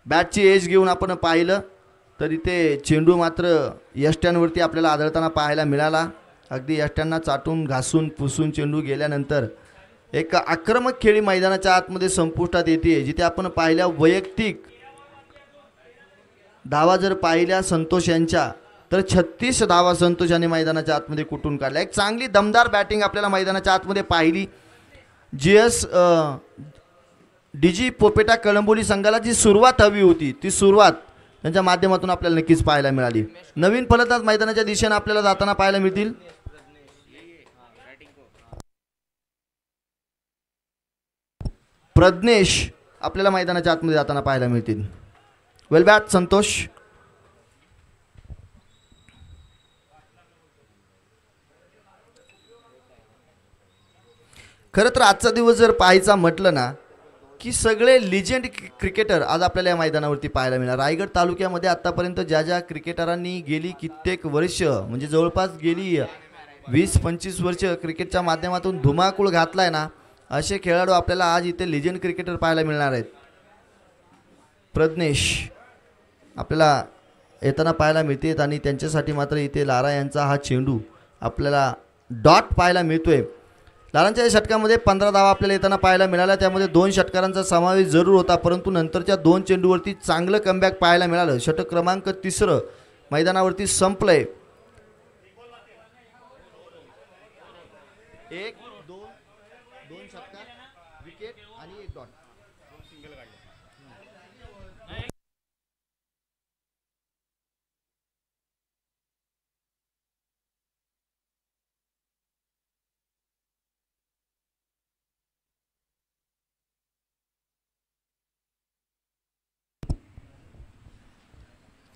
बॅटची age घेऊन आपण पाहिलं तर इथे चेंडू मात्र यष्ट्यांवरती आपल्याला आढळताना पाहायला मिळाला. अगदी यष्ट्यांना चाटून घासून पुसून चेंडू गेल्यानंतर एक आक्रमक खेळी मैदानाच्या आतमध्ये संपुष्टात येते. जिथे आपण पाहिल्या वैयक्तिक धावा जर पाहिल्या संतोष यांच्या तर 36 धावा संतोष यांनी मैदानाच्या आतमध्ये कुठून काढल्या. एक चांगली दमदार बॅटिंग आपल्याला मैदानाच्या आतमध्ये पाहिली. जीएस डीजी पोपेटा कळंबोली संघाला जी सुरुवात हवी होती ती सुरुवात त्यांच्या माध्यमातून आपल्याला नक्कीच पाहायला मिळाली. नवीन फलंदाज मैदानाच्या दिशेने आपल्याला जाताना पाहायला मिळतील. प्रज्ञेश आपल्याला मैदानाच्या आतमध्ये जाताना पाहायला मिळतील. वेल बॅट संतोष. खरं तर आजचा दिवस जर पाहायचा म्हटलं ना की सगळे लिजेंड क्रिकेटर आज आपल्याला या मैदानावरती पाहायला मिळणार. रायगड तालुक्यामध्ये आतापर्यंत ज्या ज्या क्रिकेटरांनी गेली कित्येक वर्ष म्हणजे जवळपास गेली 20-25 वर्ष क्रिकेटच्या माध्यमातून धुमाकूळ घातलाय ना असे खेळाडू आपल्याला आज इथे लिजेंड क्रिकेटर पाहायला मिळणार आहेत. प्रज्ञेश आपल्याला येताना पाहायला मिळतात आणि त्यांच्यासाठी मात्र इथे लारा यांचा हा चेंडू आपल्याला डॉट पाहायला मिळतोय. लारांच्या या षटकामध्ये 15 धावा आपल्याला येताना पाहायला मिळाल्या. त्यामध्ये 2 षटकारांचा समावेश जरूर होता परंतु नंतरच्या 2 चेंडूवरती चांगलं कमबॅक पाहायला मिळालं. षटक क्रमांक 3 मैदानावरती संपलंय. 1-2 षटकार विकेट आणि 1 डॉट.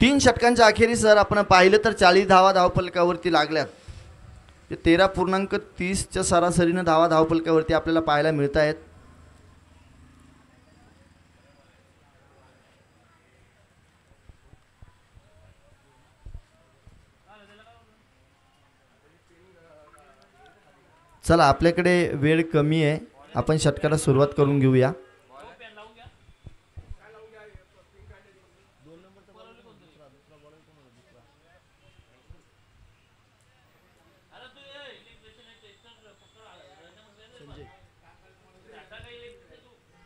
3 षटकांच्या अखेरीस जर आपण पाहिलं तर 40 धावा धावफलकावरती लागल्यात. 13.30च्या सरासरीनं धावा धावफलकावरती आपल्याला पाहायला मिळत आहेत. चला आपल्याकडे वेळ कमी आहे, आपण षटकाला सुरुवात करून घेऊया.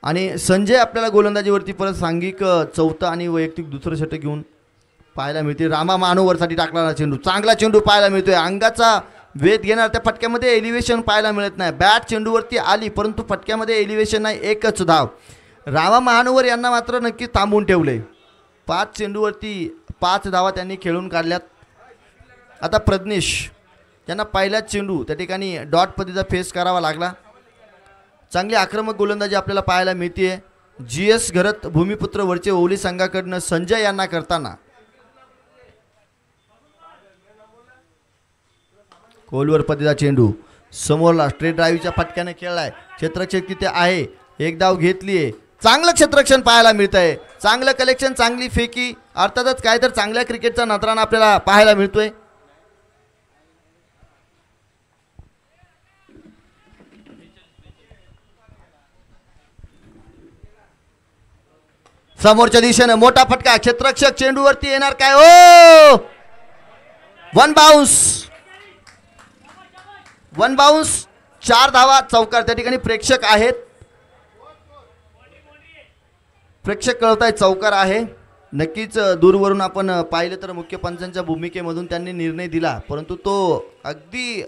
आणि संजय आपल्याला गोलंदाजीवरती परत सांघिक 4थं आणि वैयक्तिक 2रं षटक घेऊन पाहायला मिळते. रामा मानोवरसाठी टाकणारा चेंडू, चांगला चेंडू पाहायला मिळतोय. अंगाचा वेध घेणार, त्या फटक्यामध्ये एलिव्हेशन पाहायला मिळत नाही. बॅट चेंडूवरती आली परंतु फटक्यामध्ये एलिव्हेशन नाही, एकच धाव. रामा महानोवर यांना मात्र नक्की थांबवून ठेवले. 5 चेंडूवरती 5 धावा त्यांनी खेळून काढल्यात. आता प्रज्ञेश यांना पहिला चेंडू त्या ठिकाणी डॉट पद्धतीचा फेस करावा लागला. चांगली आक्रमक गोलंदाजी आपल्याला पाहायला मिळते. जीएस घरत भूमिपुत्र वरचे ओवली संघाकडनं संजय यांना करताना खोलवर पद्धतीचा चेंडू समोरला स्ट्रेट ड्राईव्हच्या फटक्याने खेळलाय. क्षेत्ररक्षक तिथे आहे, एक धाव घेतलीये. चांगलं क्षेत्ररक्षण पाहायला मिळत आहे, चांगलं कलेक्शन, चांगली फेकी. अर्थातच काय तर चांगल्या क्रिकेटचा नजराणा आपल्याला पाहायला मिळतोय. समोरच्या दिशेने मोठा फटका, क्षेत्ररक्षक चेंडूवरती येणार काय? ओ 1 बाउन्स 4 धावा चौकार. त्या ठिकाणी प्रेक्षक आहेत, प्रेक्षक कळताय चौकार आहे. नक्कीच दूरवरून आपण पाहिलं तर मुख्य पंचांच्या भूमिकेमधून त्यांनी निर्णय दिला परंतु तो अगदी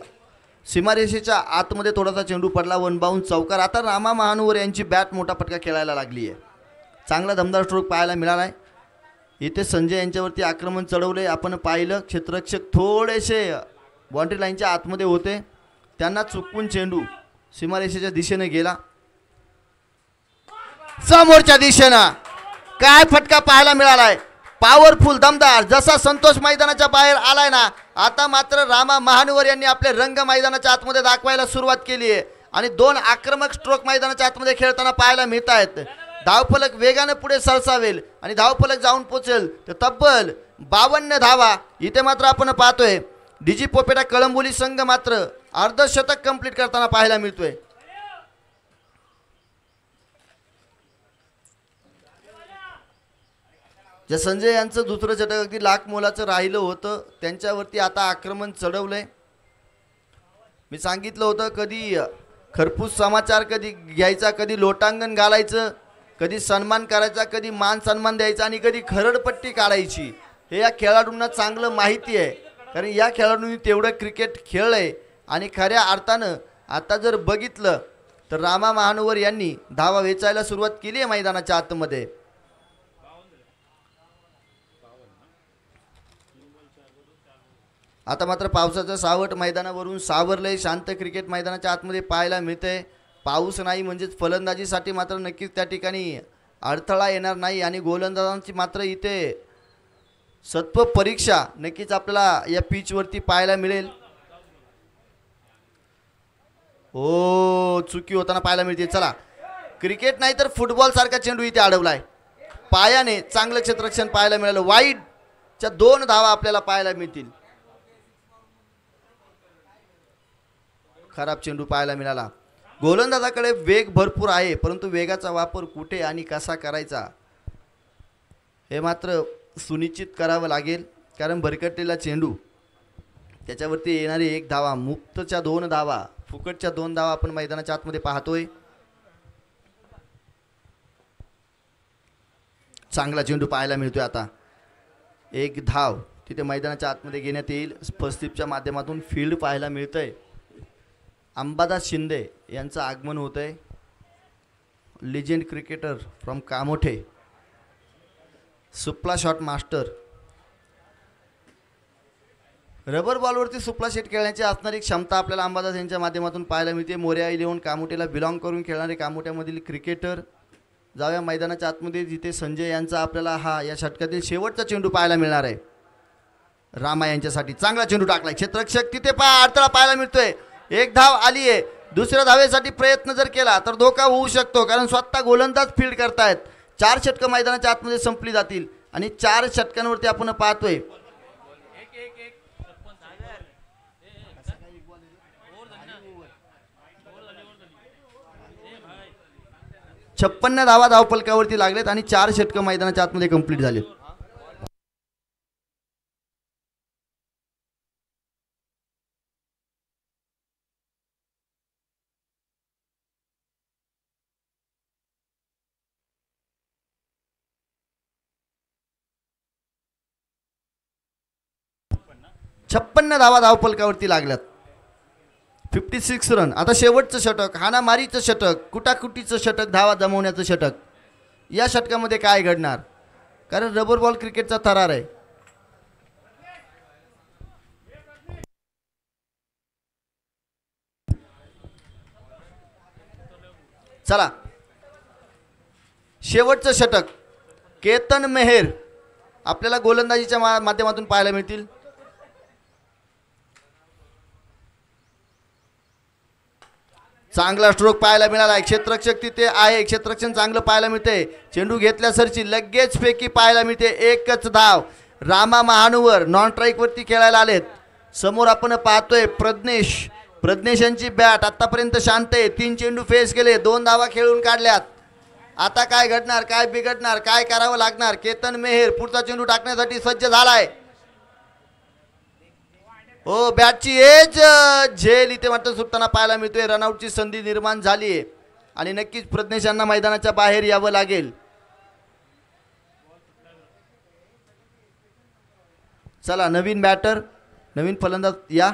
सीमारेषेच्या आतमध्ये थोडासा चेंडू पडला. 1 बाउन्स चौकार. आता रामा महानोवर यांची बॅट मोठा फटका खेळायला लागली आहे. चांगला दमदार स्ट्रोक पाहायला मिळाला आहे. इथे संजय यांच्यावरती आक्रमण चढवले. आपण पाहिलं क्षेत्ररक्षक थोडेसे बाउंड्री लाईनच्या आतमध्ये होते, त्यांना चुकवून चेंडू सीमारेषेच्या दिशेने गेला. समोरच्या दिशेनं काय फटका पाहायला मिळालाय, पॉवरफुल दमदार. जसा संतोष मैदानाच्या बाहेर आलाय ना, आता मात्र रामा महानोवर यांनी आपले रंग मैदानाच्या आतमध्ये दाखवायला सुरुवात केली आहे आणि 2 आक्रमक स्ट्रोक मैदानाच्या आतमध्ये खेळताना पाहायला मिळत आहेत. धावफलक वेगाने पुढे सरसावेल आणि धावफलक जाऊन पोचेल तर तब्बल 52 धावा. इथे मात्र आपण पाहतोय डीजी पोपेटा कळंबोली संघ मात्र अर्धशतक कंप्लीट करताना पाहायला मिळतोय. ज्या संजय यांचं दुसरं षटक अगदी लाख मोलाचं राहिलं होतं त्यांच्यावरती आता आक्रमण चढवलंय. मी सांगितलं होतं कधी खरपूस समाचार कधी घ्यायचा, कधी लोटांगण घालायचं, कधी सन्मान करायचा, कधी मान सन्मान द्यायचा आणि कधी खरडपट्टी काढायची. हे या खेळाडूंना चांगलं माहिती आहे, कारण या खेळाडूंनी तेवढं क्रिकेट खेळलंय. आणि खऱ्या अर्थानं आता जर बघितलं तर रामा महानुवर यांनी धावा वेचायला सुरुवात केली आहे मैदानाच्या आतमध्ये. आता मात्र पावसाचं सावट मैदानावरून सावरलंय. शांत क्रिकेट मैदानाच्या आतमध्ये पाहायला मिळतंय. पाऊस नाही म्हणजेच फलंदाजीसाठी मात्र नक्कीच त्या ठिकाणी अडथळा येणार नाही आणि गोलंदाजांची मात्र इथे सत्व परीक्षा नक्कीच आपल्याला या पिचवरती पाहायला मिळेल. हो, चुकी होताना पाहायला मिळते. चला, क्रिकेट नाही तर फुटबॉल सारखा चेंडू इथे अडवलाय. पायाने चांगलं क्षेत्ररक्षण पाहायला मिळालं. वाईडच्या 2 धावा आपल्याला पाहायला मिळतील. खराब चेंडू पाहायला मिळाला. गोलंदाजाकडे वेग भरपूर आहे, परंतु वेगाचा वापर कुठे आणि कसा करायचा हे मात्र सुनिश्चित करावं लागेल. कारण भरकटलेला चेंडू त्याच्यावरती येणारी 1 धावा, मुक्तच्या 2 धावा, फुकटच्या 2 धावा आपण मैदानाच्या आतमध्ये पाहतोय. चांगला चेंडू पाहायला मिळतोय. आता 1 धाव तिथे मैदानाच्या आतमध्ये घेण्यात येईल. फर्स्टस्लिपच्या माध्यमातून फील्ड पाहायला मिळतंय. अंबादास शिंदे यांचं आगमन होत आहे. Legend cricketer from Kamothe, supla shot master. Rubber बॉलवरती सुपला शेट खेळण्याची असणारी क्षमता आपल्याला अंबादास यांच्या माध्यमातून पाहायला मिळते. मोर्या 11 कामोठेला बिलॉंग करून खेळणारे कामोठ्यामधील क्रिकेटर. जाऊया मैदानाच्या आतमध्ये जिथे संजय यांचा आपल्याला या षटकातील शेवटचा चेंडू पाहायला मिळणार आहे. रामा यांच्यासाठी चांगला चेंडू टाकलाय. क्षेत्ररक्षक तिथे अडथळा पाहायला मिळतोय. 1 धाव आली आहे. दुसऱ्या धावेसाठी प्रयत्न जर केला तर धोका होऊ शकतो, कारण स्वतः गोलंदाज फील्ड करतायत. 4 षटकं मैदानाच्या आतमध्ये संपली जातील आणि 4 षटकांवरती आपण पाहतोय 56 धावा धावफलकावरती लागलेत आणि 4 षटकं मैदानाच्या आतमध्ये कंप्लीट झालेत. छप्पन्न धावा धावफलकावरती लागल्यात. 56 रन. आता शेवटचं षटक, हाणामारीचं षटक, कुटाकुटीचं षटक, धावा जमवण्याचं षटक. या षटकामध्ये काय घडणार, कारण रबर बॉल क्रिकेटचा थरार आहे. चला, शेवटचं षटक. केतन मेहर आपल्याला गोलंदाजीच्या माध्यमातून पाहायला मिळतील. चांगला स्ट्रोक पाहायला मिळाला. क्षेत्ररक्षक तिथे आहे. क्षेत्ररक्षण चांगलं पाहायला मिळते. चेंडू घेतल्या सरची लगेच फेकी पाहायला मिळते. 1च धाव. रामा महानुवर नॉन स्ट्राईक वरती खेळायला आलेत. समोर आपण पाहतोय प्रज्ञेश यांची बॅट आतापर्यंत शांत आहे. 3 चेंडू फेस केले, 2 धावा खेळून काढल्यात. आता काय घडणार, काय बिघडणार, काय करावं लागणार. केतन मेहर पुढचा चेंडू टाकण्यासाठी सज्ज झालाय. हो, बॅटची एज झेल इथे मात्र सुटताना पाहायला मिळतोय. रनआउटची संधी निर्माण झाली आहे आणि नक्कीच प्रज्ञेश यांना मैदानाच्या बाहेर यावं लागेल. चला, नवीन बॅटर, नवीन फलंदाज या.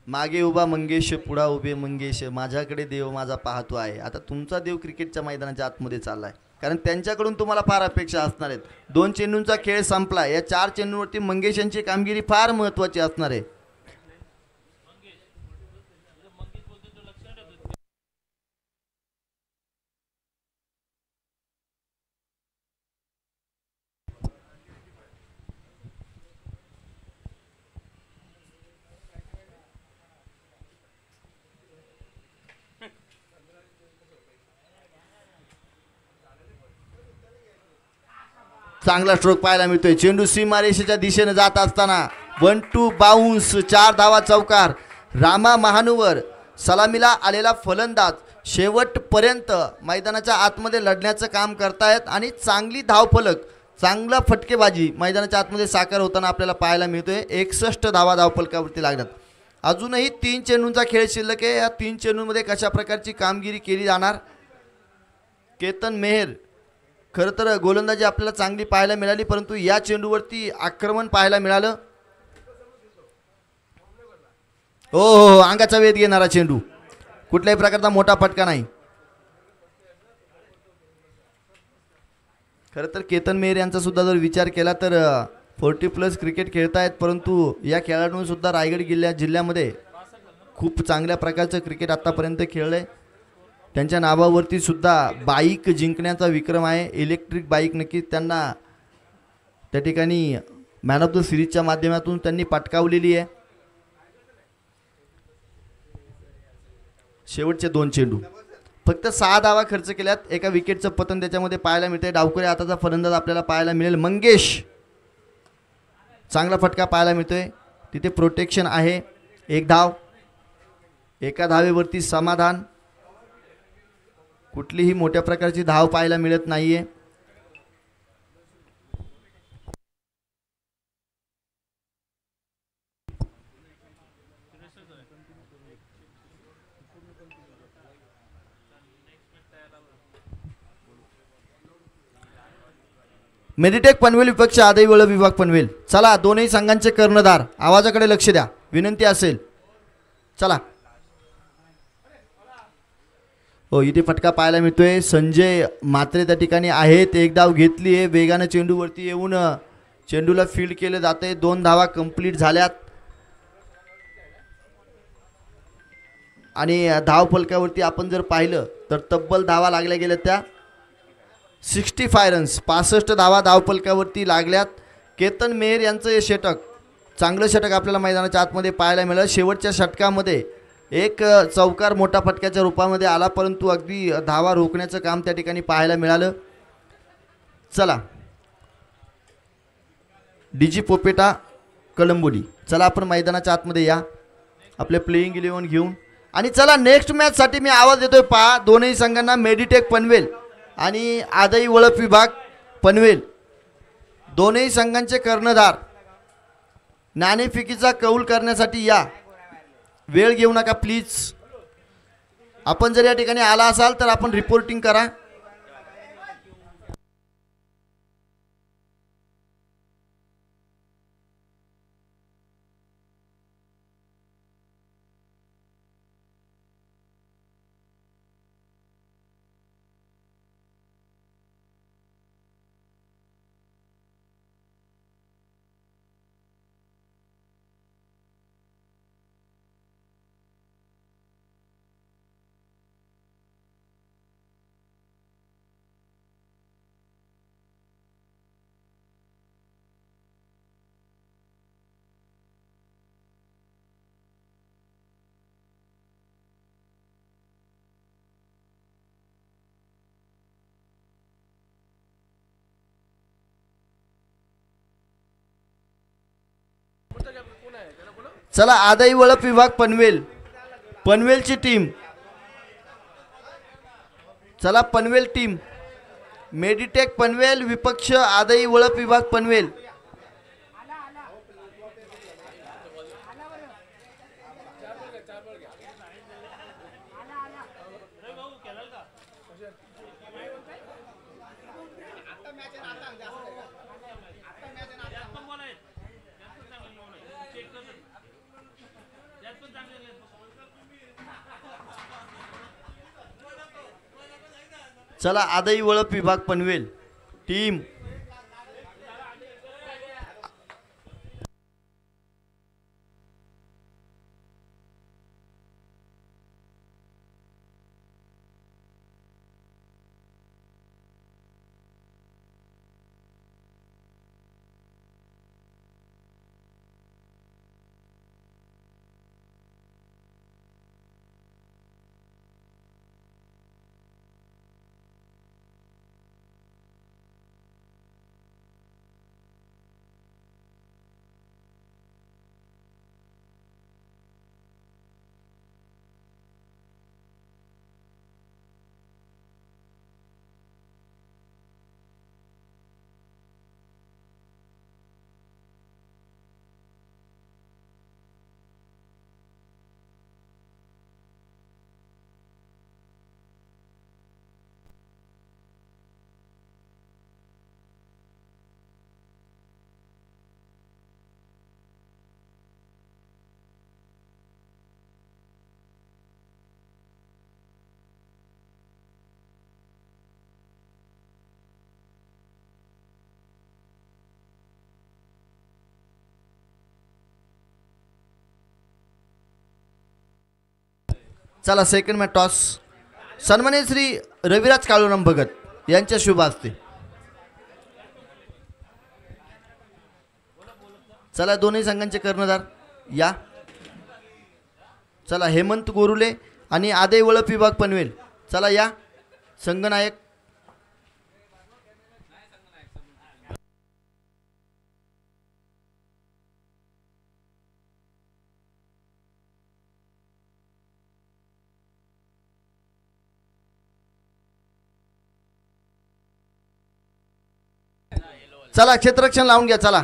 मागे उभा मंगेश, पुढा उभे मंगेश, माझ्याकडे देव माझा पाहतो आहे. आता तुमचा देव क्रिकेटच्या मैदानाच्या आतमध्ये चाललाय, कारण त्यांच्याकडून तुम्हाला फार अपेक्षा असणार आहेत. 2 चेंडूंचा खेळ संपला. या 4 चेंडूंवरती मंगेश यांची कामगिरी फार महत्त्वाची असणार आहे. चांगला स्ट्रोक पाहायला मिळतोय. चेंडू सीमारेषेच्या दिशेने जात असताना 1-2 बाउन्स, 4 धावा चौकार. रामा महानुवर सलामीला आलेला फलंदाज शेवटपर्यंत मैदानाच्या आतमध्ये लढण्याचं काम करतायत आणि चांगली धावफलक, चांगला फटकेबाजी मैदानाच्या आतमध्ये साकार होताना आपल्याला पाहायला मिळतोय. 61 धावा धावफलकावरती लागतात. अजूनही 3 चेंडूंचा खेळ शिल्लक आहे. या 3 चेंडूंमध्ये कशा प्रकारची कामगिरी केली जाणार. केतन मेहर, खरं तर गोलंदाजी आपल्याला चांगली पाहायला मिळाली, परंतु या चेंडूवरती आक्रमण पाहायला मिळालं. हो हो हो, अंगाचा वेध घेणारा चेंडू, कुठल्याही प्रकारचा मोठा फटका नाही. खरं तर केतन मेहर यांचा सुद्धा जर विचार केला तर 40+ क्रिकेट खेळतायत, परंतु या खेळाडूंनी सुद्धा रायगड जिल्ह्यामध्ये खूप चांगल्या प्रकारचं क्रिकेट आत्तापर्यंत खेळलंय. त्यांच्या नावावरती सुद्धा बाईक जिंकण्याचा विक्रम आहे. इलेक्ट्रिक बाईक नक्कीच त्यांना त्या ठिकाणी मॅन ऑफ द सिरीजच्या माध्यमातून त्यांनी पटकावलेली आहे. शेवटचे 2 चेंडू, फक्त 6 धावा खर्च केल्यात. एका विकेटचं पतन त्याच्यामध्ये पाहायला मिळतंय. डावखुऱ्या हाताचा फलंदाज आपल्याला पाहायला मिळेल मंगेश. चांगला फटका पाहायला मिळतोय. तिथे प्रोटेक्शन आहे. 1 धाव, एका धावेवरती समाधान. कुठलीही मोठ्या प्रकारची धाव पाहायला मिळत नाहीये. मेडिटेक पनवेल विपक्ष आदई वळ विभाग पनवेल. चला, दोन्ही संघांचे कर्णधार आवाजाकडे लक्ष द्या, विनंती असेल. चला. हो, इथे फटका पाहायला मिळतोय. संजय मात्रे त्या ठिकाणी आहेत. 1 धाव घेतली आहे. वेगाने चेंडूवरती येऊन चेंडूला फील्ड केलं जाते. 2 धावा कंप्लीट झाल्यात आणि धाव फलकावरती आपण जर पाहिलं तर तब्बल धावा लागल्या गेल्या त्या 65 रन्स. 65 धावा धावफलकावरती लागल्यात. केतन मेहर यांचं हे षटक, चांगलं षटक आपल्याला मैदानाच्या आतमध्ये पाहायला मिळालं. शेवटच्या षटकामध्ये एक चौकार मोठा फटक्याच्या रूपामध्ये आला, परंतु अगदी धावा रोखण्याचं काम त्या ठिकाणी पाहायला मिळालं. चला, डीजी पोपेटा कळंबोली. चला, आपण मैदानाच्या आतमध्ये या आपले प्लेइंग 11 घेऊन. आणि चला, नेक्स्ट मॅचसाठी मी आवाज देतोय. पहा, दोन्ही संघांना मेडिटेक पनवेल आणि आदई वळप विभाग पनवेल, दोन्ही संघांचे कर्णधार नाणेफेकीचा कौल करण्यासाठी या. वेळ घेऊ नका प्लीज. आपण जर या ठिकाणी आला असाल तर आपण रिपोर्टिंग करा. चला, आदई वळप विभाग पनवेल, पनवेलची टीम. चला, पनवेल टीम, मेडिटेक पनवेल विपक्ष आदई वळप विभाग पनवेल. चला, आदई वळप विभाग पनवेल टीम. चला सेकंड मॅच टॉस सन्माननीय श्री रविराज काळूराम भगत यांच्या शुभ हस्ते. चला दोन्ही संघांचे कर्णधार या. चला हेमंत गोरुले आणि आदय वळप विभाग पनवेल. चला या संघनायक. चला क्षेत्ररक्षण लावून घ्या. चला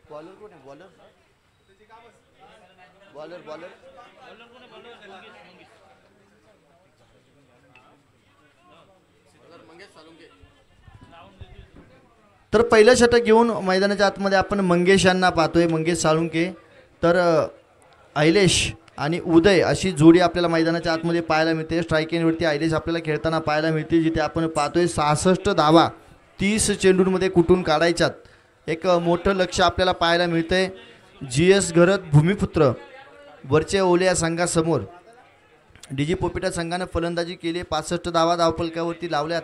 बॉलर कोण आहे? बॉलर बॉलर बॉलर तर पहिलं षटक घेऊन मैदानाच्या आतमध्ये आपण मंगेश यांना पाहतोय. मंगेश साळुंके तर ऐलेश आणि उदय अशी जोडी आपल्याला मैदानाच्या आतमध्ये पाहायला मिळते. स्ट्राईक एंडवरती ऐलेश आपल्याला खेळताना पाहायला मिळते, जिथे आपण पाहतोय 66 धावा 30 चेंडूंमध्ये कुठून काढायच्यात. एक मोठं लक्ष आपल्याला पाहायला मिळतंय. GS घरत भूमिपुत्र वरचे ओले या संघासमोर DG पोपिटा संघाने फलंदाजी केली. 65 धावा धावफलकावरती लावल्यात.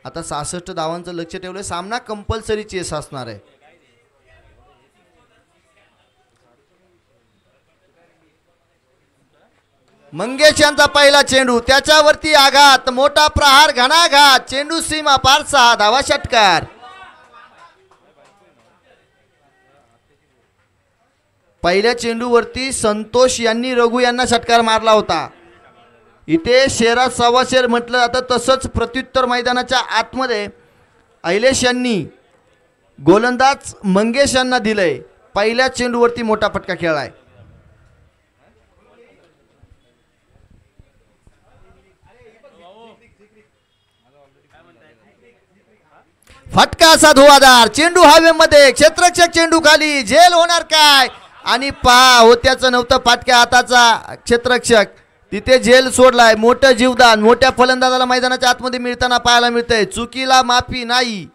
आता 66 धावांचं लक्ष ठेवलं. सामना कंपल्सरी चेस असणार आहे. मंगेश यांचा पहिला चेंडू, त्याच्यावरती आघात, मोठा प्रहार, घणाघात, चेंडू सीमा पार 6 धावा षटकार. पहिल्या चेंडूवरती संतोष यांनी रघु यांना षटकार मारला होता. इथे शेरा सव्वाशेर म्हटलं जातं. तसंच प्रत्युत्तर मैदानाच्या आतमध्ये ऐलेश यांनी गोलंदाज मंगेश यांना दिलंय. पहिल्या चेंडूवरती मोठा फटका खेळलाय. फटका असा धुवाधार, चेंडू हवेमध्ये, क्षेत्ररक्षक चेंडू खाली, झेल होणार काय? आणि पहा होत्याचं नव्हतं फाटक्या हाताचा क्षेत्ररक्षक तिथे झेल सोडलाय. मोठं जीवदान मोठ्या फलंदाजाला मैदानाच्या आतमध्ये मिळताना पाहायला मिळतंय. चुकीला माफी नाही.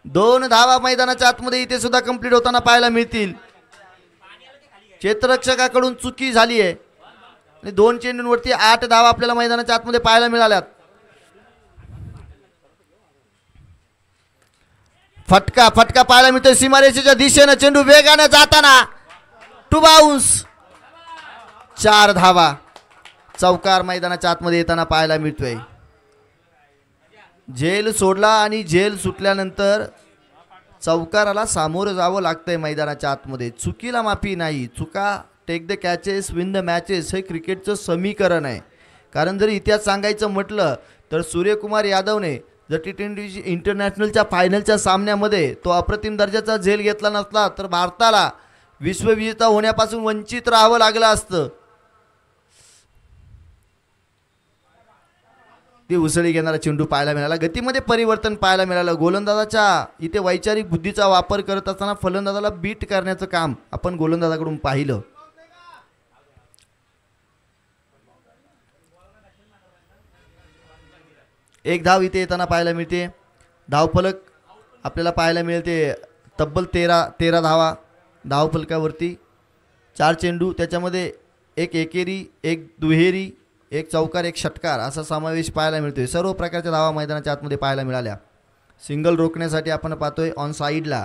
2 धावा मैदानाच्या आतमध्ये इथे सुद्धा कंप्लीट होताना पाहायला मिळतील. क्षेत्ररक्षकाकडून चुकी झाली आहे आणि 2 चेंडूंवरती 8 धावा आपल्याला मैदानाच्या आतमध्ये पाहायला मिळाल्यात. फटका फटका पाहायला मिळतोय सीमारेषेच्या दिशेनं. चेंडू वेगाने जाताना टू बाउन्स. 4 धावा. चौकार मैदानाच्या आतमध्ये येताना पाहायला मिळतोय. झेल सोडला आणि झेल सुटल्यानंतर चौकाराला सामोरं जावं लागतंय मैदानाच्या आतमध्ये. चुकीला माफी नाही. चुका take the catches win the matches हे क्रिकेटचं समीकरण आहे. कारण जर इतिहास सांगायचं म्हटलं तर सूर्यकुमार यादवने जर T20 इंटरनॅशनलच्या फायनलच्या सामन्यामध्ये तो अप्रतिम दर्जाचा झेल घेतला नसला तर भारताला विश्वविजेता होण्यापासून वंचित राहावं लागलं असतं. ते उसळी घेणारा चेंडू पाहायला मिळाला. गतीमध्ये परिवर्तन पाहायला मिळालं. गोलंदाजाच्या इथे वैचारिक बुद्धीचा वापर करत असताना फलंदाजाला बीट करण्याचं काम आपण गोलंदाजाकडून पाहिलं. एक धाव इथे येताना पाहायला मिळते. धावफलक आपल्याला पाहायला मिळते तब्बल 13 धावा धावफलकावरती. 4 चेंडू त्याच्यामध्ये एक एकेरी, एक दुहेरी, एक चौकार, एक षटकार असा समावेश पाहायला मिळतोय. सर्व प्रकारच्या धावा मैदानाच्या आतमध्ये पाहायला मिळाल्या. सिंगल रोखण्यासाठी आपण पाहतोय ऑन साईडला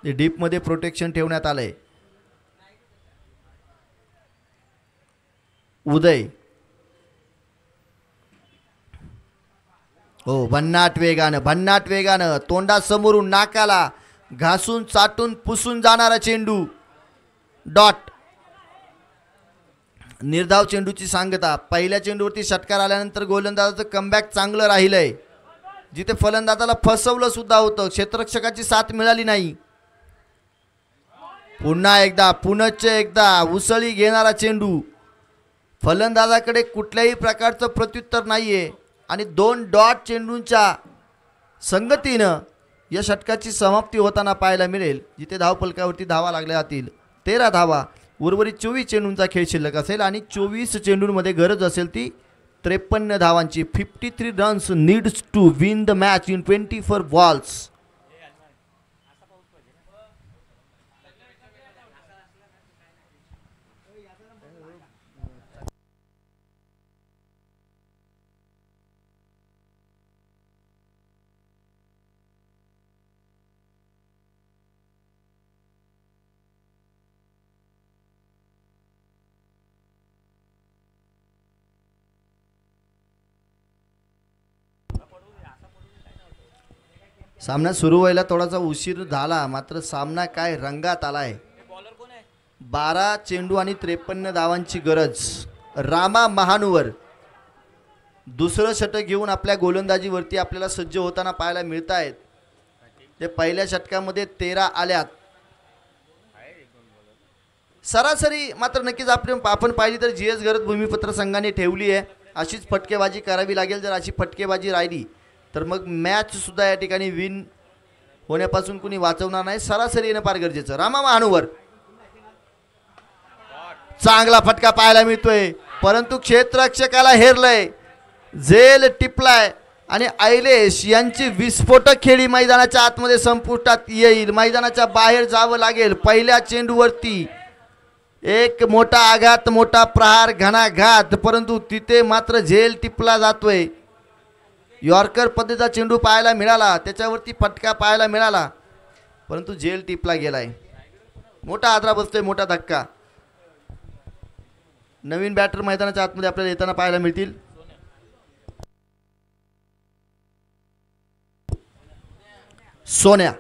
डीपमध्ये प्रोटेक्शन ठेवण्यात आलंय. उदय हो भन्नाट वेगानं तोंडासमोरून नाकाला घासून चाटून पुसून जाणारा चेंडू. डॉट. निर्धाव चेंडूची सांगता. पहिल्या चेंडूवरती षटकार आल्यानंतर गोलंदाजाचं कमबॅक चांगलं राहिलंय. जिथे फलंदाजाला फसवलं सुद्धा होतं, क्षेत्ररक्षकाची साथ मिळाली नाही. पुनश्च एकदा उसळी घेणारा चेंडू. फलंदाजाकडे कुठल्याही प्रकारचं प्रत्युत्तर नाहीये आणि 2 डॉट चेंडूंच्या संगतीनं या षटकाची समाप्ती होताना पाहायला मिळेल. जिथे धावफलकावरती धावा लागल्या जातील 13 धावा. उर्वरित 24 चेंडूंचा खेळ शिल्लक असेल आणि 24 चेंडूंमध्ये गरज असेल ती 53 धावांची. 53 runs needs to win the match in 24 balls. सामना सुरू व्हायला थोडासा उशीर झाला, मात्र सामना काय रंगात आलाय. 12 चेंडू आणि 53 धावांची गरज. रामा महानुवर दुसरं षटक घेऊन आपल्या गोलंदाजीवरती आपल्याला सज्ज होताना पाहायला मिळत आहेत. ते पहिल्या षटकामध्ये 13 आल्यात. सरासरी मात्र नक्कीच आपण पाहिली तर GS गरज भूमिपत्र संघाने ठेवली आहे. अशीच फटकेबाजी करावी लागेल. जर अशी फटकेबाजी राहिली तर मग मॅच सुद्धा या ठिकाणी विन होण्यापासून कुणी वाचवणार नाही. सरासरी येणं फार गरजेचं. रामा महानुवर चांगला फटका पाहायला मिळतोय, परंतु क्षेत्ररक्षकाला हेरलंय. झेल टिपलाय आणि ऐलेश यांची विस्फोटक खेळी मैदानाच्या आतमध्ये संपुष्टात येईल. मैदानाच्या बाहेर जावं लागेल. पहिल्या चेंडूवरती एक मोठा आघात, मोठा प्रहार, घणाघात, परंतु तिथे मात्र झेल टिपला जातोय. यॉर्कर पद्धतीचा चेंडू पाहायला मिळाला, त्याच्यावरती फटका पाहायला मिळाला, परंतु झेल टिपला गेलाय. मोठा आदरा बसतोय, मोठा धक्का. नवीन बॅटर मैदानाच्या आतमध्ये आपल्याला येताना पाहायला मिळतील. सोन्या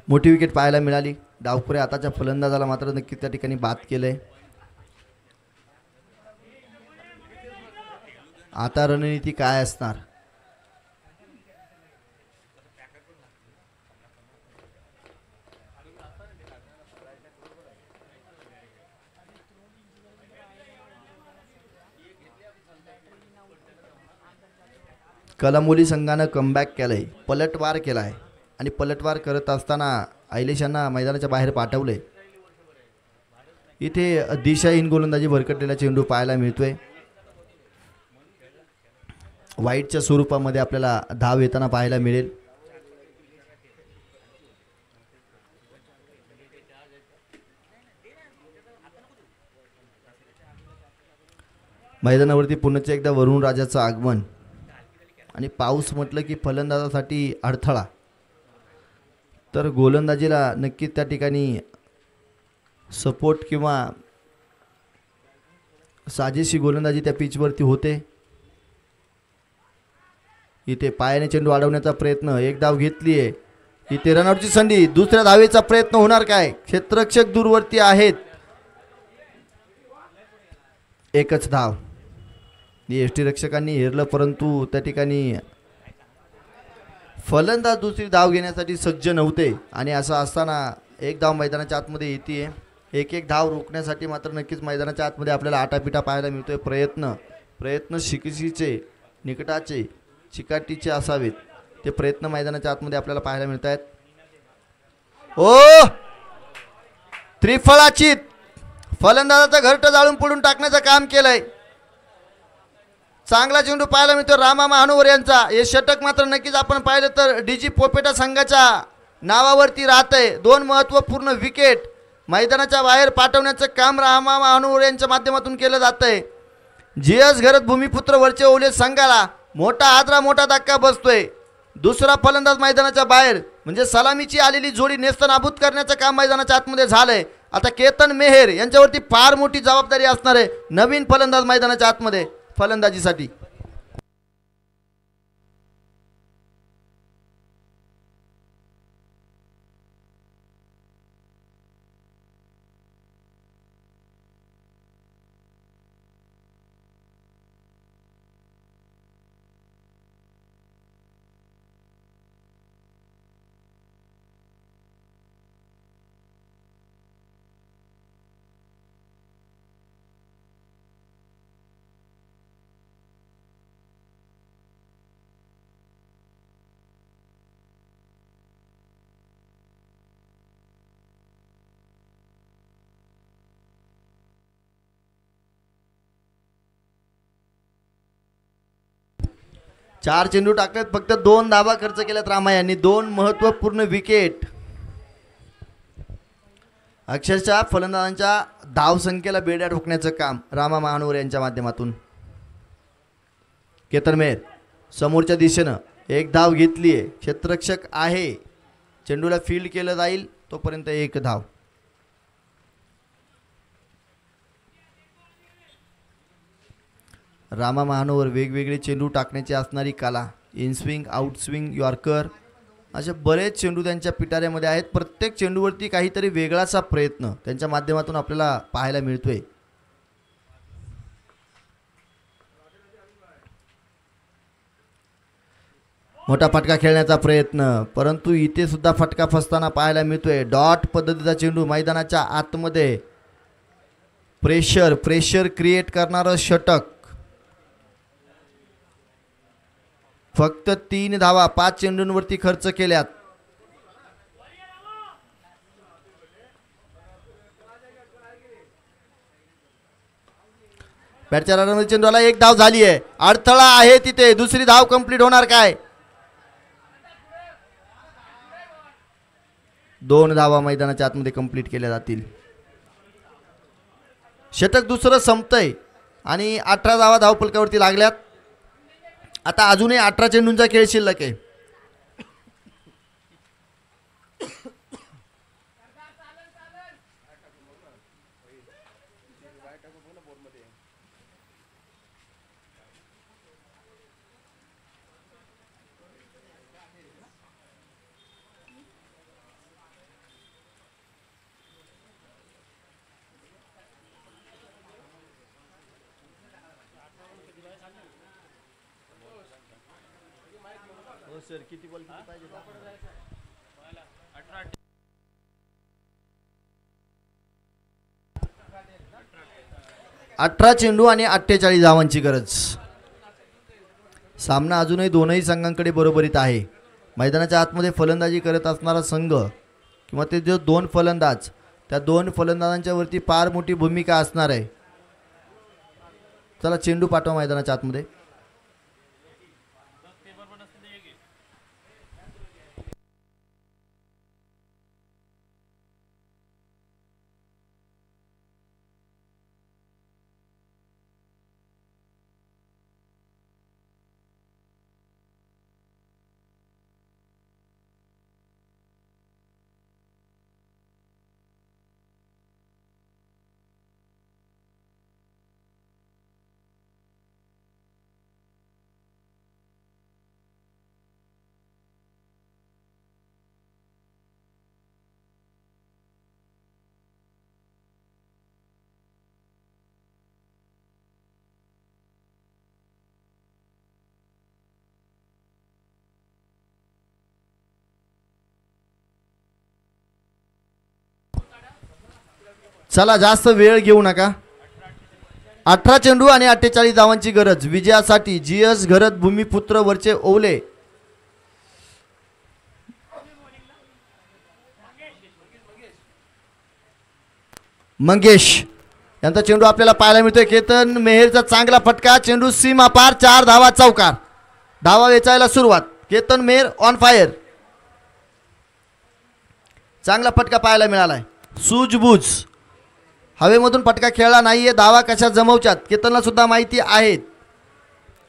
मोठी विकेट पाहायला मिळाली. डावखुऱ्या आताच्या फलंदाजाला मात्र नक्की त्या ठिकाणी बाद केलंय. आता रणनीती काय असणार? कलामोली संघानं कमबॅक केलंय, पलटवार केलाय आणि पलटवार करत असताना ऐलेशांना मैदानाच्या बाहेर पाठवले. इथे दिशाहीन गोलंदाजी भरकटलेला चेंडू पाहायला मिळतोय. वाईटच्या स्वरूपामध्ये आपल्याला धाव येताना पाहायला मिळेल. मैदानावरती पुन्हा एकदा वरुण राजाचं आगमन आणि पाऊस म्हटलं की फलंदाजासाठी अडथळा, तर गोलंदाजीला नक्की त्या ठिकाणी सपोर्ट किंवा साजेशी गोलंदाजी त्या पिचवरती होते. इथे पायाने चेंडू अडवण्याचा प्रयत्न, एक धाव घेतली आहे. इथे रनआउटची संधी, दुसऱ्या धावेचा प्रयत्न होणार काय? क्षेत्ररक्षक दूरवरती आहेत. एकच धाव. यष्टीरक्षकांनी हेरलं, परंतु त्या ठिकाणी फलंदाज दुसरी धाव घेण्यासाठी सज्ज नव्हते आणि असं असताना एक धाव मैदानाच्या आतमध्ये येते. एक एक धाव रोखण्यासाठी मात्र नक्कीच मैदानाच्या आतमध्ये आपल्याला आटापिटा पाहायला मिळतोय. प्रयत्न शिकशीचे, निकटाचे, चिकाटीचे असावेत ते प्रयत्न मैदानाच्या आतमध्ये आपल्याला पाहायला मिळत आहेत. ओ त्रिफळाची फलंदाजाचं घरटं जाळून पुढून टाकण्याचं काम केलंय. चांगला चेंडू पाहायला मिळतो रामा महानोवर यांचा. हे षटक मात्र नक्कीच आपण पाहिलं तर डीजी पोपेटा संघाच्या नावावरती राहतंय. 2 महत्त्वपूर्ण विकेट मैदानाच्या बाहेर पाठवण्याचं काम रामा महानोवर यांच्या माध्यमातून केलं जातंय. जीएस घरत भूमिपुत्र वरचे ओले संघाला मोठा आदरा मोठा धक्का बसतोय. दुसरा फलंदाज मैदानाच्या बाहेर म्हणजे सलामीची आलेली जोडी नेस्तनाबूत करण्याचं काम मैदानाच्या आतमध्ये झालंय. आता केतन मेहर यांच्यावरती फार मोठी जबाबदारी असणार आहे नवीन फलंदाज मैदानाच्या आतमध्ये फलंदाजीसाठी. चार चेंडू टाकलेत, फक्त 2 धावा खर्च केल्यात रामा यांनी. 2 महत्त्वपूर्ण विकेट. अक्षरशः फलंदाजांच्या धावसंख्येला बेड्या ठोकण्याचं काम रामा महानोर यांच्या माध्यमातून. केतन मेहर समोरच्या दिशेनं एक धाव घेतली आहे. क्षेत्ररक्षक आहे, चेंडूला फील्ड केलं जाईल तोपर्यंत 1 धाव. रामा महानोवर वेगवेगळे चेंडू टाकण्याची असणारी कला, इनस्विंग, आउटस्विंग, यॉर्कर असे बरेच चेंडू त्यांच्या पिटाऱ्यामध्ये आहेत. प्रत्येक चेंडूवरती काहीतरी वेगळासा प्रयत्न त्यांच्या माध्यमातून आपल्याला पाहायला मिळतोय. मोठा फटका खेळण्याचा प्रयत्न, परंतु इथे सुद्धा फटका फसताना पाहायला मिळतोय. डॉट पद्धतीचा चेंडू मैदानाच्या आतमध्ये प्रेशर क्रिएट करणारं षटक. फक्त 3 धावा 5 चेंडूंवरती खर्च केल्यात. बॅटच्या रनमध्ये चेंडूला 1 धाव झाली आहे. अडथळा आहे तिथे, दुसरी धाव कंप्लीट होणार काय? 2 धावा मैदानाच्या आतमध्ये कंप्लीट केल्या जातील. षटक दुसरं संपतंय आणि 18 धावा धावफलकावरती लागल्यात. आता अजूनही 18 चेंडूंचा खेळ शिल्लक आहे. सर किती बॉल किती पाहिजे? 18 चेंडू आणि 48 धावांची गरज. सामना अजूनही दोनही संघांकडे बरोबरीत आहे. मैदानाच्या आतमध्ये फलंदाजी करत असणारा संघ किंवा ते जो 2 फलंदाज, त्या 2 फलंदाजांच्या वरती फार मोठी भूमिका असणार आहे. चला चेंडू पाठवा मैदानाच्या आतमध्ये. चला जास्त वेळ घेऊ नका. 18 चेंडू आणि 48 धावांची गरज विजयासाठी. जीएस घरत भूमिपुत्र वरचे ओवले. मंगेश यांचा चेंडू आपल्याला पाहायला मिळतोय. केतन मेहरचा चांगला फटका. चेंडू सीमा पार. 4 धावा चौकार. धावा वेचायला सुरुवात. Ketan Mehar on fire. चांगला फटका पाहायला मिळालाय. सूझबूझ हवेमधून फटका खेळला नाहीये. धावा कशा जमवच्यात केतनला सुद्धा माहिती आहेत.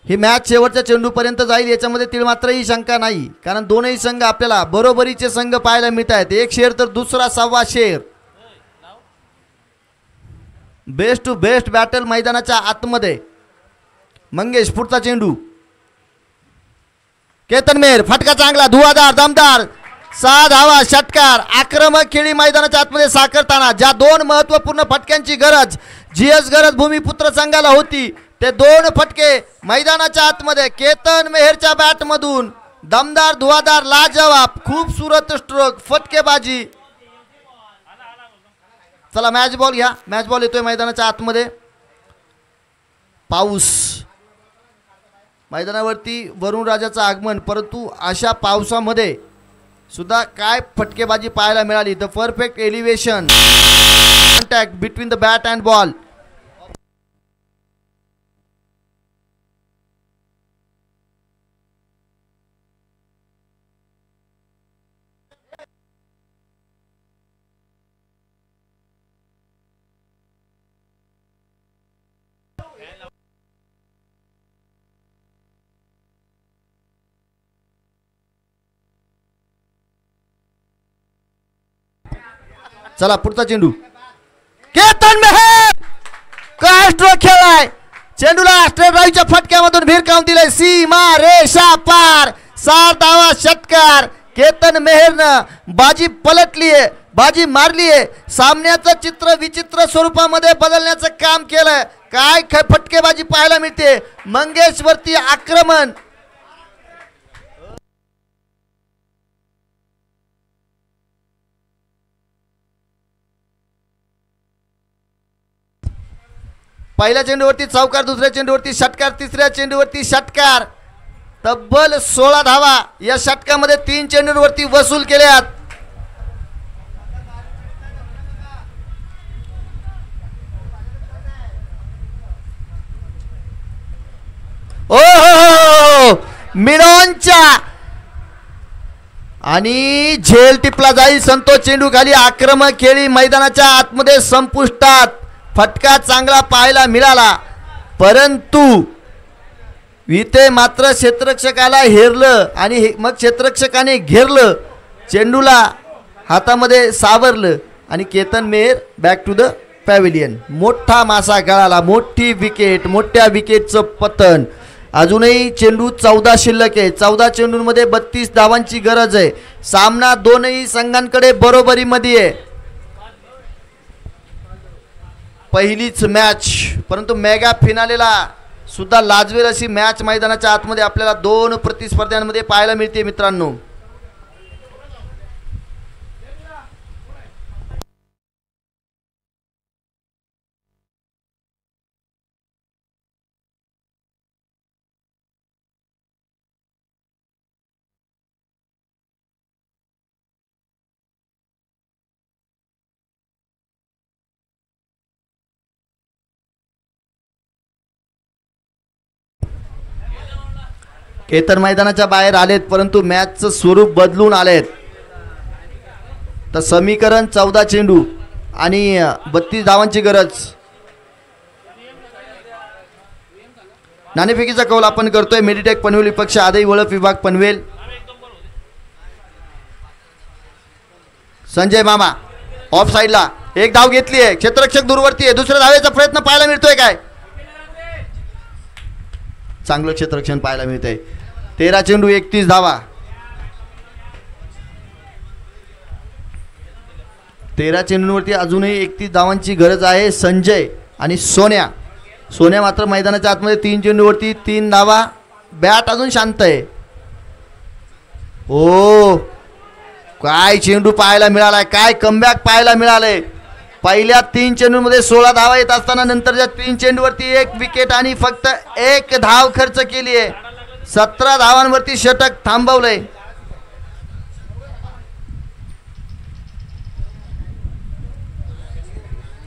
ही मॅच शेवटच्या चेंडूपर्यंत जाईल याच्यामध्ये तिळमात्रही शंका नाही, कारण दोनही संघ आपल्याला बरोबरीचे संघ पाहायला मिळत आहेत. एक शेर तर दुसरा 1.25 शेर. बेस्ट टू बेस्ट बॅटल मैदानाच्या आतमध्ये. मंगेश पुढचा चेंडू. केतन मेहर फटका चांगला धुवाधार दमदार. 6 धावा षटकार. आक्रमक खेळी मैदानाच्या आतमध्ये साकारताना ज्या 2 महत्त्वपूर्ण फटक्यांची गरज जीएस गरज भूमिपुत्र संघाला होती, ते 2 फटके मैदानाच्या आतमध्ये केतन मेहरच्या बॅटमधून दमदार धुवाधार लाजवाब खूबसूरत स्ट्रोक फटकेबाजी. चला मॅच बॉल घ्या. मॅच बॉल येतोय मैदानाच्या आतमध्ये. पाऊस मैदानावरती वरुण राजाचं आगमन, परंतु अशा पावसामध्ये सुद्धा काय फटकेबाजी पाहायला मिळाली. The perfect elevation contact between the bat and ball. चला पुढचा चेंडू. केतन मेहर काय स्ट्रोक खेळलाय. चेंडूला स्ट्रेट ड्राईव्हच्या फटक्यामधून भिरकावून दिले. सीमा रेषा पार. 7 धावा षटकार. केतन मेहरनं बाजी पलटलीये, बाजी मारलीये. सामन्याचं चित्र विचित्र स्वरूपामध्ये बदलण्याचं काम केलंय. काय फटकेबाजी पाहायला मिळते. मंगेश वरती आक्रमण. पहिल्या चेंडूवरती चौकार, दुसऱ्या चेंडूवरती षटकार, तिसऱ्या चेंडूवरती षटकार. तब्बल 16 धावा या षटकामध्ये 3 चेंडूवरती वसूल केल्यात. ओ मिनोनच्या आणि झेल टिपला जाईल. संतोष चेंडू खाली. आक्रमक खेळी मैदानाच्या आतमध्ये संपुष्टात. फटका चांगला पाहायला मिळाला, परंतु इथे मात्र क्षेत्ररक्षकाला हेरलं आणि मग क्षेत्ररक्षकाने घेरलं. चेंडूला हातामध्ये सावरलं आणि Ketan Mehar back to the pavilion. मोठा मासा गळाला. मोठी विकेट. मोठ्या विकेटचं पतन. अजूनही चेंडू 14 शिल्लक आहे. 14 चेंडूंमध्ये 32 धावांची गरज आहे. सामना दोनही संघांकडे बरोबरीमध्ये आहे. पहिलीच मॅच, परंतु मेगा फिनालेला सुद्धा लाजवेल अशी मॅच मैदानाच्या आतमध्ये आपल्याला 2 प्रतिस्पर्ध्यांमध्ये पाहायला मिळते मित्रांनो. केतन मैदानाच्या बाहेर आलेत, परंतु मॅचचं स्वरूप बदलून आलेत. तर समीकरण 14 चेंडू आणि 32 धावांची गरज. नाणेफेकीचा कौल आपण करतोय. मेडिटेक पनवेल विपक्ष आदई वळप विभाग पनवेल. संजय मामा ऑफ साइडला. एक धाव घेतली आहे. क्षेत्ररक्षक दूरवरती आहे. दुसऱ्या धावेचा प्रयत्न पाहायला मिळतोय काय. चांगलं क्षेत्ररक्षण पाहायला मिळतंय. 13 चेंडू 31 धावा. 13 चेंडूंवरती अजूनही 31 धावांची गरज आहे. संजय आणि सोन्या. सोन्या मात्र मैदानाच्या आतमध्ये 3 चेंडूवरती 3 धावा. बॅट अजून शांत आहे. ओ काय चेंडू पाहायला मिळालाय. काय कमबॅक पाहायला मिळालंय. पहिल्या 3 चेंडूंमध्ये 16 धावा येत असताना नंतरच्या 3 चेंडूवरती 1 विकेट आणि फक्त 1 धाव खर्च केली आहे. 17 धावांवरती षटक थांबवलंय.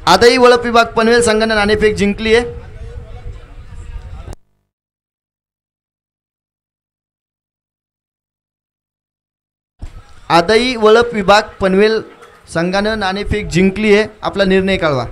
आदई वळप विभाग पनवेल संघाने नाणेफेक जिंकली आहे. आदई वळप विभाग पनवेल संघानं नाणेफेक जिंकली आहे. आपला निर्णय कळवा.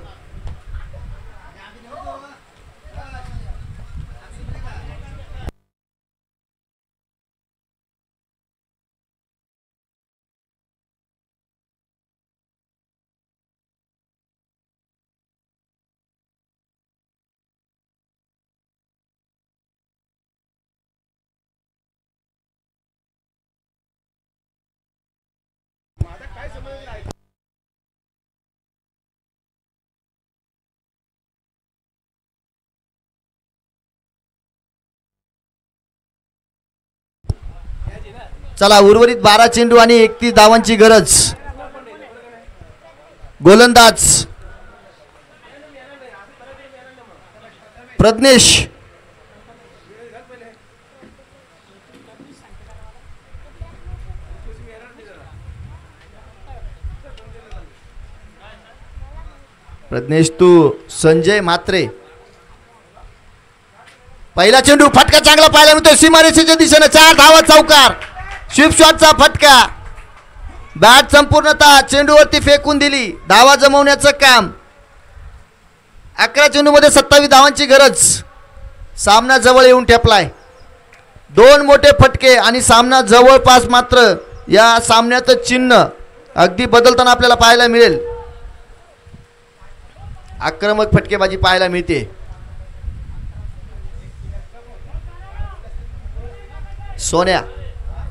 चला, उर्वरित 12 चेंडू आणि 31 धावांची गरज. गोलंदाज प्रज्ञेश. प्रज्ञेश तू. संजय म्हात्रे. पहिला चेंडू फटका चांगला पाहायला मिळतोय सीमारेषेच्या दिशेने. 4 धावा चौकार. स्वीप शॉटचा फटका. बॅट संपूर्णतः चेंडूवरती फेकून दिली. धावा जमवण्याचं काम. 11 चेंडूमध्ये 27 धावांची गरज. सामना जवळ येऊन ठेपलाय. 2 मोठे फटके आणि सामना जवळपास. मात्र या सामन्याचं चिन्ह अगदी बदलताना आपल्याला पाहायला मिळेल. आक्रमक फटकेबाजी पाहायला मिळते. सोन्या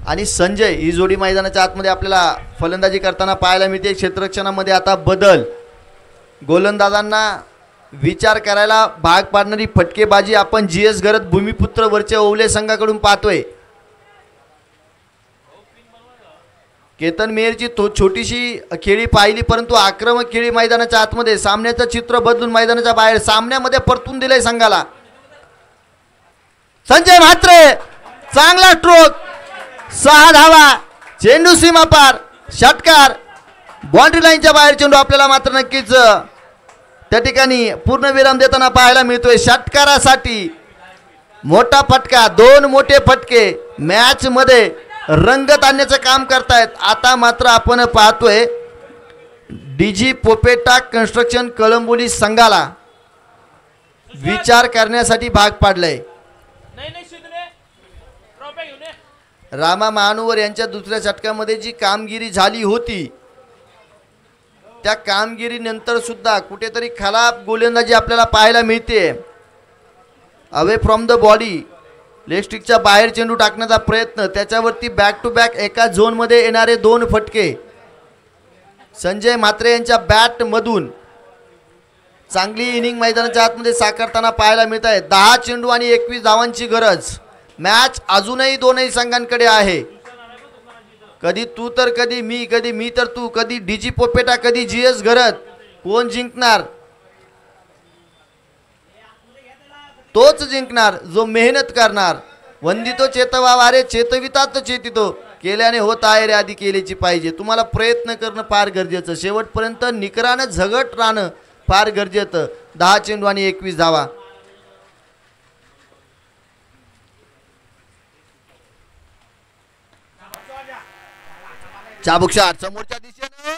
आणि संजय ही जोडी मैदानाच्या आतमध्ये आपल्याला फलंदाजी करताना पाहायला मिळते. क्षेत्ररक्षणामध्ये आता बदल. गोलंदाजांना विचार करायला भाग पाडणारी फटकेबाजी आपण GS गरज भूमिपुत्र वरचे ओवले संघाकडून पाहतोय. केतन मेहरची छोटीशी खेळी पाहिली, परंतु आक्रमक खेळी मैदानाच्या आतमध्ये. सामन्याचं चित्र बदलून मैदानाच्या बाहेर सामन्यामध्ये परतून दिलंय संघाला. संजय म्हात्रे चांगला स्ट्रोक. 6 धावा. चेंडू सीमा पार. षटकार. बाउंड्री लाईनच्या बाहेर चेंडू आपल्याला मात्र नक्कीच त्या ठिकाणी पूर्णविराम देताना पाहायला मिळतोय. षटकारासाठी मोठा फटका. 2 मोठे फटके मॅच मध्ये रंगत आणण्याचं काम करतायत. आता मात्र आपण पाहतोय DG पोपेटा कन्स्ट्रक्शन कळंबोली संघाला विचार करण्यासाठी भाग पाडलंय. रामा महानुवर यांच्या दुसऱ्या षटकामध्ये जी कामगिरी झाली होती त्या कामगिरीनंतर सुद्धा कुठेतरी खराब गोलंदाजी आपल्याला पाहायला मिळते. Away from the body. Leg स्टिकच्या बाहेर चेंडू टाकण्याचा प्रयत्न. त्याच्यावरती बॅक टू बॅक एका झोनमध्ये येणारे 2 फटके. संजय म्हात्रे यांच्या बॅटमधून चांगली इनिंग मैदानाच्या आतमध्ये साकारताना पाहायला मिळत आहे. 10 चेंडू आणि 21 धावांची गरज. मॅच अजूनही दोनही संघांकडे आहे. कधी तू तर कधी मी, कधी मी तर तू, कधी DG पोपेटा, कधी GS गरज. कोण जिंकणार? तोच जिंकणार जो मेहनत करणार. वंदितो चेतवा वारे चेतवितात चेतितो. केल्याने होत आहे रे आधी केल्याची पाहिजे. तुम्हाला प्रयत्न करणं फार गरजेचं. शेवटपर्यंत निकरानं झगट राहणं फार गरजेचं. 10 चेंडू आणि 21 धावा. चाबुक शॉट समोरच्या दिशेने.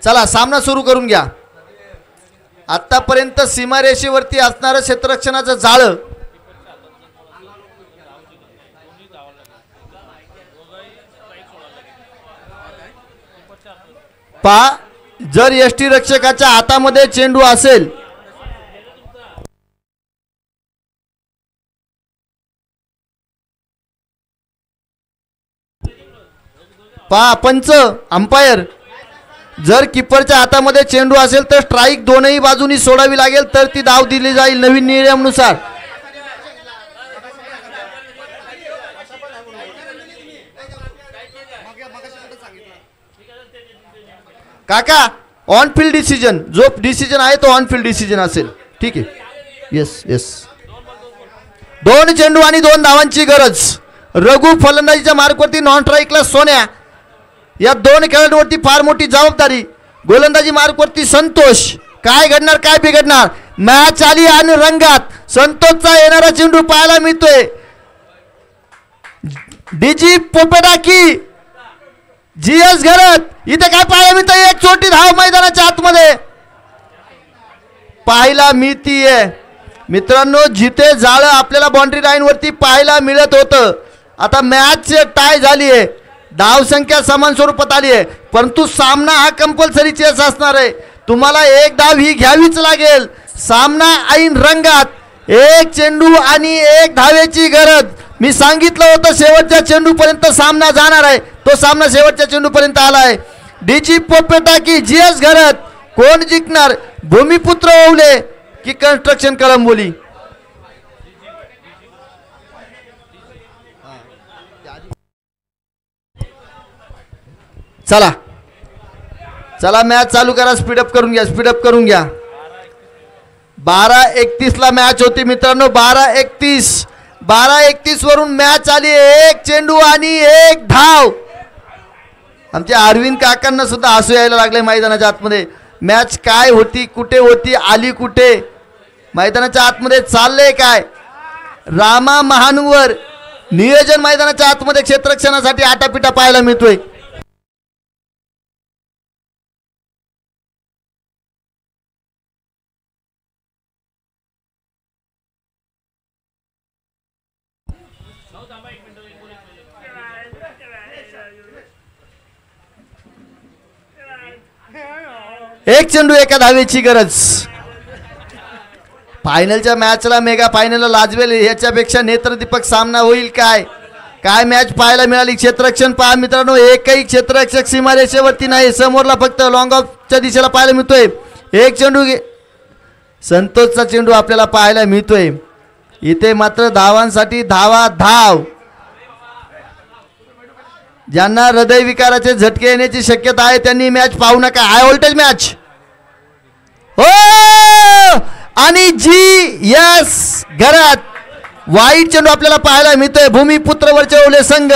चला सामना सुरू करून घ्या. आतापर्यंत सीमारेषेवरती असणारं क्षेत्ररक्षणाचं जाळं पहा. जर यष्टी रक्षकाच्या हातामध्ये चेंडू असेल पहा पंच अंपायर, जर किपरच्या हातामध्ये चेंडू असेल तर स्ट्राईक दोनही बाजूनी सोडावी लागेल तर ती धाव दिली जाईल नवीन नियमानुसार. काका ऑन फील्ड डिसिजन, जो डिसिजन आहे तो ऑन फील्ड डिसिजन असेल. ठीक आहे. Yes yes. 2 चेंडू आणि 2 धावांची गरज. रघु फलंदाजीच्या मार्कवरती नॉन स्ट्राईकला सोन्या. या 2 खेळाडूंवरती फार मोठी जबाबदारी. गोलंदाजी मार्कवरती संतोष. काय घडणार काय बिघडणार. मॅच आली आणि रंगात. संतोषचा येणारा चेंडू पाहायला मिळतोय. डीजी पोपेटाकी जीएस घरत. इथे काय पाहायला मिळतंय. एक छोटी धाव मैदानाच्या आतमध्ये पाहायला मिळतीये. मित्रांनो जिथे जाळं आपल्याला बाउंड्री लाईन वरती पाहायला मिळत होतं आता मॅच टाय झाली आहे. धाव संख्या समान स्वरूपात आली आहे परंतु सामना हा कंपल्सरी चेस असणार आहे. तुम्हाला एक धाव ही घ्यावीच लागेल. सामना ऐन रंगात. 1 चेंडू आणि 1 धावेची गरज. मी सांगितलं होतं शेवटच्या चेंडूपर्यंत सामना जाणार आहे. तो सामना शेवटच्या चेंडूपर्यंत आला आहे. डीजी पोपेटाकी जीएस घरत. कोण जिंकणार. भूमिपुत्र ओवले की कन्स्ट्रक्शन कळंबोली. चला चला मॅच चालू करा. स्पीडअप करून घ्या. स्पीडअप करून घ्या. 12:31 ला मॅच होती मित्रांनो. 12:31 वरून मॅच आली. 1 चेंडू आणि 1 धाव. आमच्या अरविंद काकांना सुद्धा हसू यायला लागले मैदानाच्या आतमध्ये. मॅच काय होती कुठे होती आली कुठे. मैदानाच्या आतमध्ये चाललंय काय. रामा महानवर नियोजन मैदानाच्या आतमध्ये क्षेत्ररक्षणासाठी आटापिटा पाहायला मिळतोय. एक चेंडू 1 धावेची गरज. फायनलच्या मॅचला मेगा फायनलला लाजवेल याच्यापेक्षा नेत्रदीपक सामना होईल काय. काय मॅच पाहायला मिळाली. क्षेत्ररक्षण पहा मित्रांनो. एकही क्षेत्ररक्षक सीमारेषेवरती नाही. समोरला फक्त लॉंग ऑफच्या दिशेला पाहायला मिळतोय. 1 चेंडू संतोषचा चेंडू आपल्याला पाहायला मिळतोय. इथे मात्र धावांसाठी धावा धाव. ज्यांना हृदयविकाराचे झटके येण्याची शक्यता आहे त्यांनी मॅच पाहू नका. हाय व्होल्टेज मॅच हो. आणि जीएस घरात वाईट चेंडू आपल्याला पाहायला मिळतोय. भूमिपुत्रवरचे ओले संघ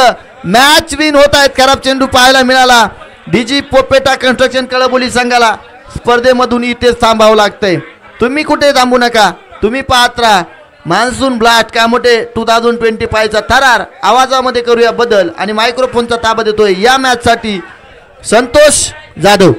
मॅच विन होत आहेत. खराब चेंडू पाहायला मिळाला. डीजी पोपेटा कन्स्ट्रक्शन कळंबोली संघाला स्पर्धेमधून इथेच थांबावं लागतंय. तुम्ही कुठे थांबू नका. तुम्ही पाहत राहा. मान्सून ब्लास्ट कामोठे 2025चा थरार आवाजामध्ये करूया बदल आणि मायक्रोफोनचा ताबा देतोय या मॅचसाठी संतोष जाधव.